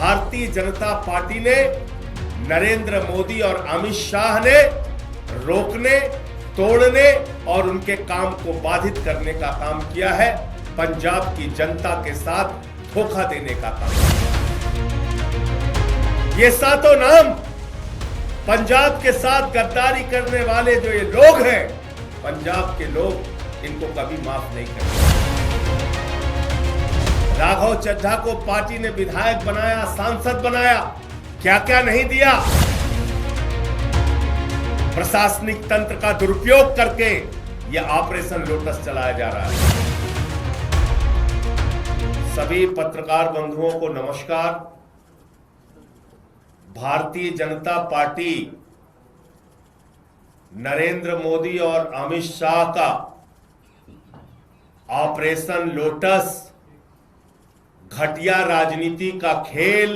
Bharatiya Janata party ने नरेंद्र मोदी और अमित शाह ने रोकने, तोड़ने और उनके काम को बाधित करने का काम किया है। पंजाब की जनता के साथ धोखा देने का काम। ये सातों नाम पंजाब के साथ गद्दारी करने वाले जो ये लोग हैं, पंजाब के लोग इनको कभी माफ नहीं करेंगे। राघव चड्ढा को पार्टी ने विधायक बनाया, सांसद बनाया, क्या क्या नहीं दिया। प्रशासनिक तंत्र का दुरुपयोग करके यह ऑपरेशन लोटस चलाया जा रहा है। सभी पत्रकार बंधुओं को नमस्कार। भारतीय जनता पार्टी नरेंद्र मोदी और अमित शाह का ऑपरेशन लोटस घटिया राजनीति का खेल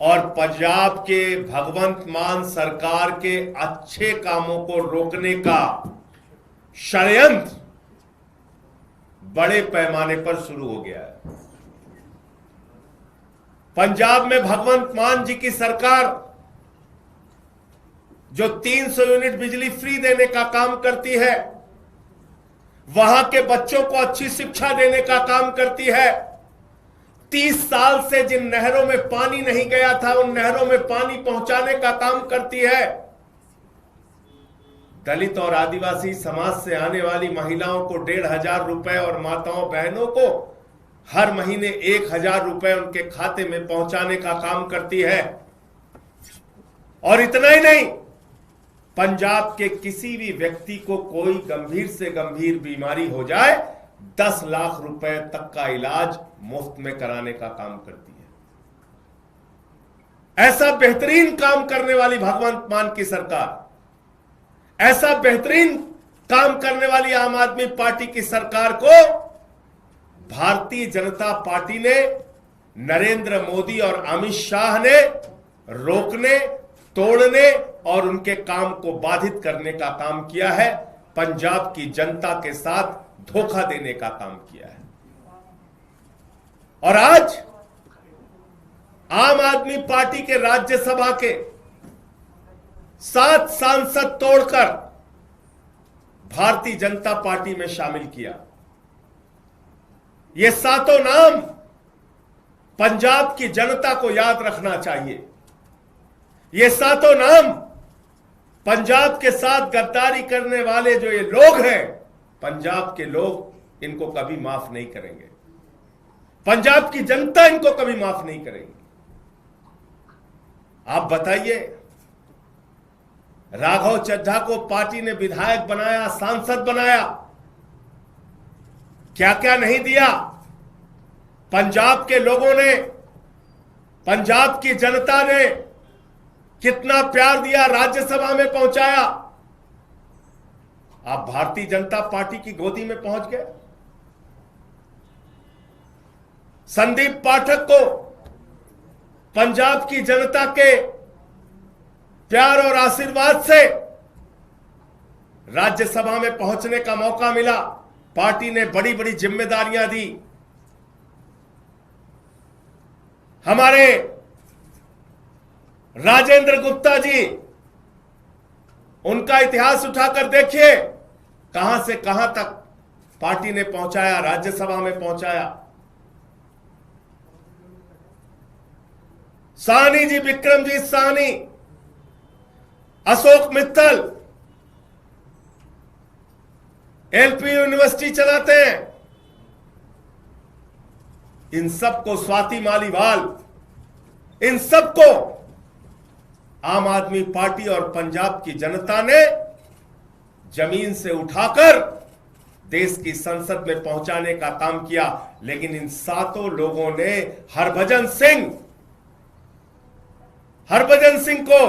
और पंजाब के भगवंत मान सरकार के अच्छे कामों को रोकने का षड्यंत्र बड़े पैमाने पर शुरू हो गया है। पंजाब में भगवंत मान जी की सरकार जो 300 यूनिट बिजली फ्री देने का काम करती है, वहां के बच्चों को अच्छी शिक्षा देने का काम करती है। 30 साल से जिन नहरों में पानी नहीं गया था, उन नहरों में पानी पहुंचाने का काम करती है। दलित और आदिवासी समाज से आने वाली महिलाओं को 1,500 रुपए और माताओं बहनों को हर महीने 1,000 रुपए उनके खाते में पहुंचाने का काम करती है। और इतना ही नहीं, पंजाब के किसी भी व्यक्ति को कोई गंभीर से गंभीर बीमारी हो जाए, 10 लाख रुपए तक का इलाज मुफ्त में कराने का काम करती है। ऐसा बेहतरीन काम करने वाली भगवंत मान की सरकार, ऐसा बेहतरीन काम करने वाली आम आदमी पार्टी की सरकार को भारतीय जनता पार्टी ने, नरेंद्र मोदी और अमित शाह ने रोकने, तोड़ने और उनके काम को बाधित करने का काम किया है। पंजाब की जनता के साथ धोखा देने का काम किया है। और आज आम आदमी पार्टी के राज्यसभा के 7 सांसद तोड़कर भारतीय जनता पार्टी में शामिल किया। ये सातों नाम पंजाब की जनता को याद रखना चाहिए। ये सातों नाम पंजाब के साथ गद्दारी करने वाले जो ये लोग हैं, पंजाब के लोग इनको कभी माफ नहीं करेंगे। पंजाब की जनता इनको कभी माफ नहीं करेगी। आप बताइए, राघव चड्ढा को पार्टी ने विधायक बनाया, सांसद बनाया, क्या क्या नहीं दिया। पंजाब के लोगों ने, पंजाब की जनता ने कितना प्यार दिया, राज्यसभा में पहुंचाया। आप भारतीय जनता पार्टी की गोदी में पहुंच गए। संदीप पाठक को पंजाब की जनता के प्यार और आशीर्वाद से राज्यसभा में पहुंचने का मौका मिला। पार्टी ने बड़ी बड़ी जिम्मेदारियां दी। हमारे राजेंद्र गुप्ता जी, उनका इतिहास उठाकर देखिए, कहां से कहां तक पार्टी ने पहुंचाया, राज्यसभा में पहुंचाया। साहनी जी, विक्रमजीत साहनी, अशोक मित्तल एलपी यूनिवर्सिटी चलाते हैं। इन सबको, स्वाति मालीवाल, इन सबको आम आदमी पार्टी और पंजाब की जनता ने जमीन से उठाकर देश की संसद में पहुंचाने का काम किया। लेकिन इन सातों लोगों ने हरभजन सिंह को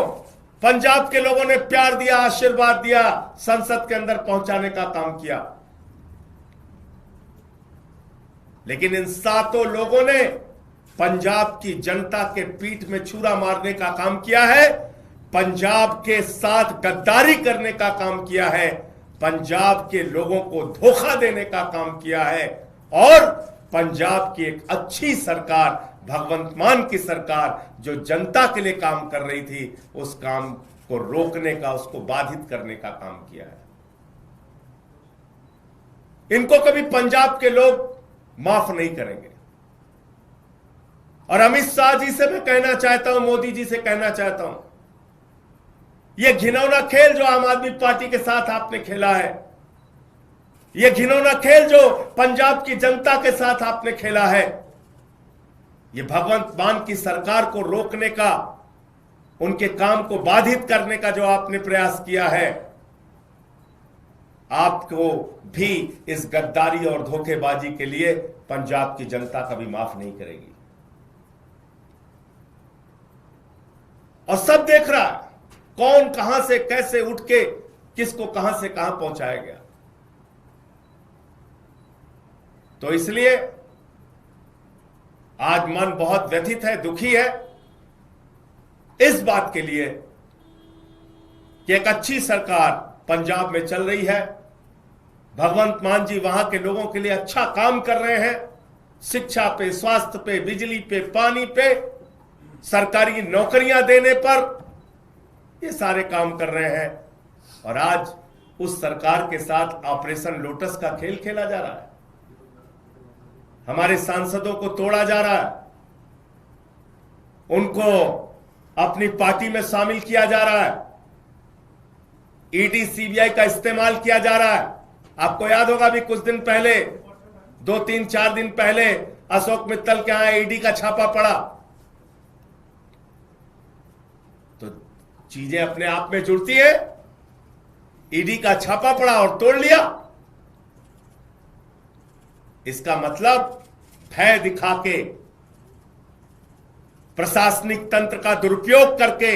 पंजाब के लोगों ने प्यार दिया, आशीर्वाद दिया, संसद के अंदर पहुंचाने का काम किया। लेकिन इन सातों लोगों ने पंजाब की जनता के पीठ में छुरा मारने का काम किया है, पंजाब के साथ गद्दारी करने का काम किया है, पंजाब के लोगों को धोखा देने का काम किया है और पंजाब की एक अच्छी सरकार भगवंत मान की सरकार जो जनता के लिए काम कर रही थी, उस काम को रोकने का, उसको बाधित करने का काम किया है। इनको कभी पंजाब के लोग माफ नहीं करेंगे। और अमित शाह जी से मैं कहना चाहता हूं, मोदी जी से कहना चाहता हूं, यह घिनौना खेल जो आम आदमी पार्टी के साथ आपने खेला है, यह घिनौना खेल जो पंजाब की जनता के साथ आपने खेला है, यह भगवंत मान की सरकार को रोकने का, उनके काम को बाधित करने का जो आपने प्रयास किया है, आपको भी इस गद्दारी और धोखेबाजी के लिए पंजाब की जनता कभी माफ नहीं करेगी। और सब देख रहा है कौन कहां से कैसे उठ के किसको कहां से कहां पहुंचाया गया। तो इसलिए आज मन बहुत व्यथित है, दुखी है इस बात के लिए कि एक अच्छी सरकार पंजाब में चल रही है, भगवंत मान जी वहां के लोगों के लिए अच्छा काम कर रहे हैं, शिक्षा पे, स्वास्थ्य पे, बिजली पे, पानी पे, सरकारी नौकरियां देने पर, ये सारे काम कर रहे हैं। और आज उस सरकार के साथ ऑपरेशन लोटस का खेल खेला जा रहा है, हमारे सांसदों को तोड़ा जा रहा है, उनको अपनी पार्टी में शामिल किया जा रहा है, ईडी सीबीआई का इस्तेमाल किया जा रहा है। आपको याद होगा भी कुछ दिन पहले, 2-3-4 दिन पहले अशोक मित्तल के यहां ईडी का छापा पड़ा। तो चीजें अपने आप में जुड़ती है, ईडी का छापा पड़ा और तोड़ लिया। इसका मतलब भय दिखा के, प्रशासनिक तंत्र का दुरुपयोग करके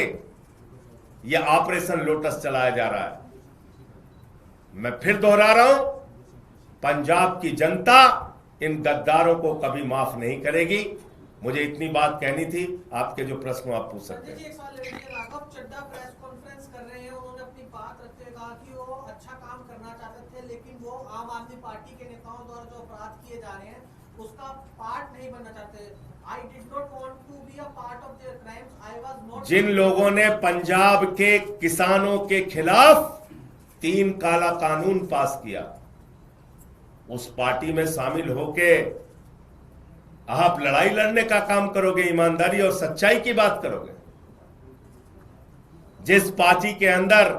यह ऑपरेशन लोटस चलाया जा रहा है। मैं फिर दोहरा रहा हूं, पंजाब की जनता इन गद्दारों को कभी माफ नहीं करेगी। मुझे इतनी बात कहनी थी। आपके जो प्रश्न आप पूछ सकते हैं। राघव चड्ढा प्रेस कॉन्फ्रेंस कर रहे हैं, उन्होंने अपनी बात रखते हुए कहा कि वो अच्छा काम करना चाहते थे, लेकिन वो आम आदमी पार्टी के नेताओं द्वारा जो अपराध किए जा रहे हैं उसका पार्ट नहीं बनना चाहते। I did not want to be a part of their crimes. I was not. जिन लोगों ने पंजाब के किसानों के खिलाफ 3 काला कानून पास किया, उस पार्टी में शामिल होके आप लड़ाई लड़ने का काम करोगे, ईमानदारी और सच्चाई की बात करोगे। जिस पार्टी के अंदर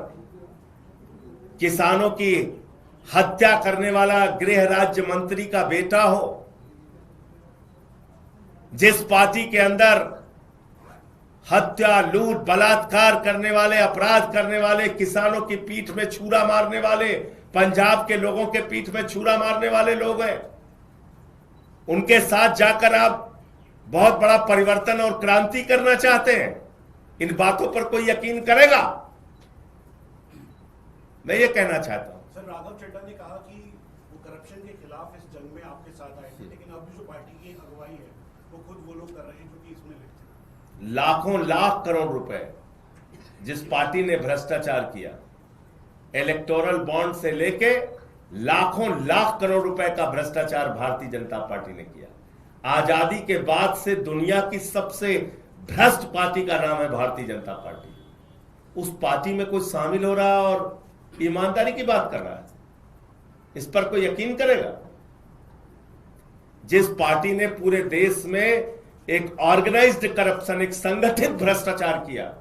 किसानों की हत्या करने वाला गृह राज्य मंत्री का बेटा हो, जिस पार्टी के अंदर हत्या, लूट, बलात्कार करने वाले, अपराध करने वाले, किसानों की पीठ में छुरा मारने वाले, पंजाब के लोगों के पीठ में छुरा मारने वाले लोग हैं, उनके साथ जाकर आप बहुत बड़ा परिवर्तन और क्रांति करना चाहते हैं। इन बातों पर कोई यकीन करेगा? मैं ये कहना चाहता हूं। सर, राघव चड्ढा ने कहा कि वो करप्शन के खिलाफ इस जंग में आपके साथ आए थे, लेकिन अभी जो पार्टी की अगुवाई है वो खुद वो लोग कर रहे हैं जो कि इसमें लिखते हैं। लाखों लाख करोड़ रुपए जिस पार्टी ने भ्रष्टाचार किया, इलेक्टोरल बॉन्ड से लेके लाखों लाख करोड़ रुपए का भ्रष्टाचार भारतीय जनता पार्टी ने किया। आजादी के बाद से दुनिया की सबसे भ्रष्ट पार्टी का नाम है भारतीय जनता पार्टी। उस पार्टी में कोई शामिल हो रहा है और ईमानदारी की बात कर रहा है, इस पर कोई यकीन करेगा? जिस पार्टी ने पूरे देश में एक ऑर्गेनाइज्ड करप्शन, एक संगठित भ्रष्टाचार किया,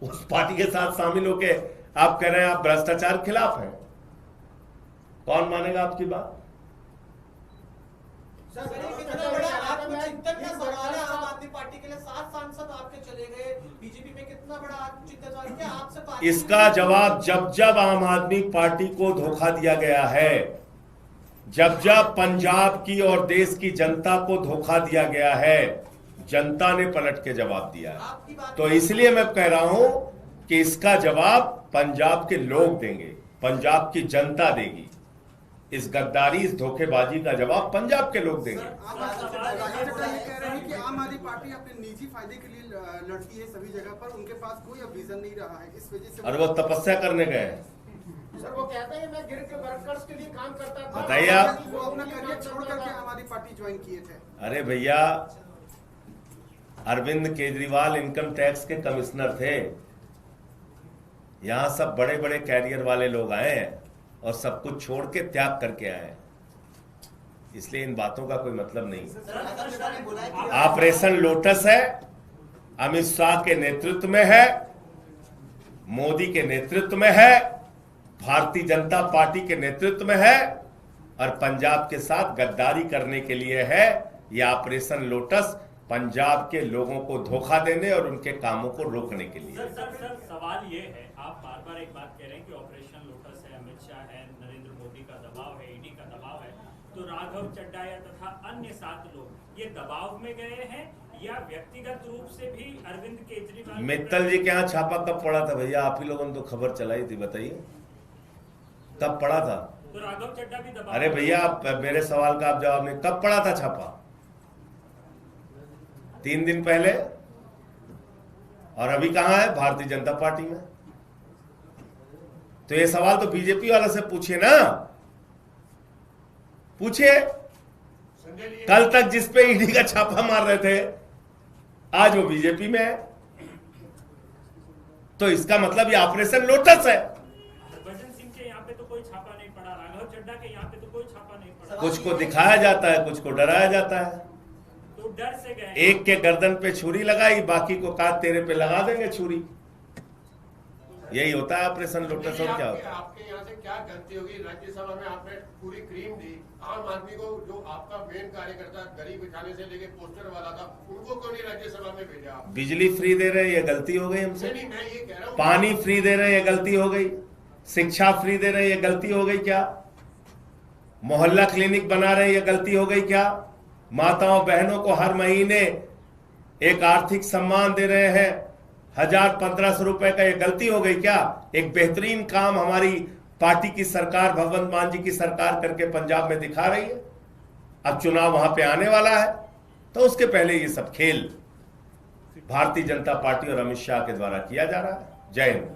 उस पार्टी के साथ शामिल होके आप कह रहे हैं आप भ्रष्टाचार खिलाफ हैं। कौन मानेगा आपकी बात? सर, कितना बड़ा आत्मचिंतन का सवाल है। आम आदमी पार्टी के लिए 7 सांसद आपके चले गए, बीजेपी में कितना बड़ा आत्मचिंतन सवाल है आपसे। इसका जवाब जब जब आम आदमी पार्टी को धोखा दिया गया है, जब जब पंजाब की और देश की जनता को धोखा दिया गया है, जनता ने पलट के जवाब दिया है। तो इसलिए मैं कह रहा हूं कि इसका जवाब पंजाब के लोग देंगे, पंजाब की जनता देगी। इस गद्दारी, इस धोखेबाजी का जवाब पंजाब के लोग देंगे। आप कह रहे हैं कि आम आदमी पार्टी अपने निजी फायदे के लिए लड़ती है सभी जगह पर, उनके पास कोई अब विजन नहीं रहा है, इस वजह से। और वो तपस्या करने गए हैं। सर, वो कहते हैं मैं गिरफ्त वर्कर्स के लिए काम करता था। बताइए आप। वो अपना करियर छोड़ करके आम आदमी पार्टी ज्वाइन किए थे। अरे भैया, अरविंद केजरीवाल इनकम टैक्स के कमिश्नर थे। यहां सब बड़े बड़े कैरियर वाले लोग आए हैं और सब कुछ छोड़ के त्याग करके आए हैं, इसलिए इन बातों का कोई मतलब नहीं। ऑपरेशन लोटस है, अमित शाह के नेतृत्व में है, मोदी के नेतृत्व में है, भारतीय जनता पार्टी के नेतृत्व में है और पंजाब के साथ गद्दारी करने के लिए है। यह ऑपरेशन लोटस पंजाब के लोगों को धोखा देने और उनके कामों को रोकने के लिए। सर सवाल ये है, आप बार बार एक बात कह रहे हैं कि ऑपरेशन लोटस है, अमित शाह है, नरेंद्र मोदी का दबाव है, ईडी का दबाव है, तो राघव चड्डा या तथा अन्य 7 लोग ये दबाव में गए हैं या व्यक्तिगत रूप से भी अरविंद केजरीवाल? मित्तल जी के यहाँ छापा कब पड़ा था भैया? आप ही लोगों ने तो खबर चलाई थी, बताइए कब पड़ा था? तो राघव चड्डा भी दबाव? अरे भैया आप मेरे सवाल का आप जवाब नहीं, कब पड़ा था छापा? 3 दिन पहले। और अभी कहां है? भारतीय जनता पार्टी में। तो ये सवाल तो बीजेपी वाला से पूछिए ना, पूछिए। कल तक जिस पे ईडी का छापा मार रहे थे आज वो बीजेपी में है, तो इसका मतलब ये ऑपरेशन लोटस है। हरभजन सिंह के यहाँ पे तो कोई छापा नहीं पड़ा, राघव चड्डा के यहाँ पे तो कोई छापा नहीं पड़ा। कुछ को दिखाया जाता है, कुछ को डराया जाता है। तो डर से गए। एक के गर्दन पे छुरी लगाई, बाकी को कहा तेरे पे लगा देंगे छुरी। यही होता है ऑपरेशन लोटस। और क्या होता है? आपके यहाँ से क्या गलती होगी? राज्यसभा में आपने पूरी क्रीम दी, आम आदमी को जो आपका मेन कार्यकर्ता गरीब बिठाने से लेके पोस्टर वाला था, उनको क्यों नहीं राज्यसभा में भेजा? बिजली फ्री दे रहे, ये गलती हो गई हमसे। नहीं, मैं ये कह रहा हूँ, पानी फ्री दे रहे, ये गलती हो गई। शिक्षा फ्री दे रहे, ये गलती हो गई क्या? मोहल्ला क्लिनिक बना रहे, ये गलती हो गई क्या? माताओं बहनों को हर महीने एक आर्थिक सम्मान दे रहे हैं 1000-1500 रुपए का, ये गलती हो गई क्या? एक बेहतरीन काम हमारी पार्टी की सरकार, भगवंत मान जी की सरकार करके पंजाब में दिखा रही है। अब चुनाव वहां पे आने वाला है, तो उसके पहले ये सब खेल भारतीय जनता पार्टी और अमित शाह के द्वारा किया जा रहा है। जय हिंद।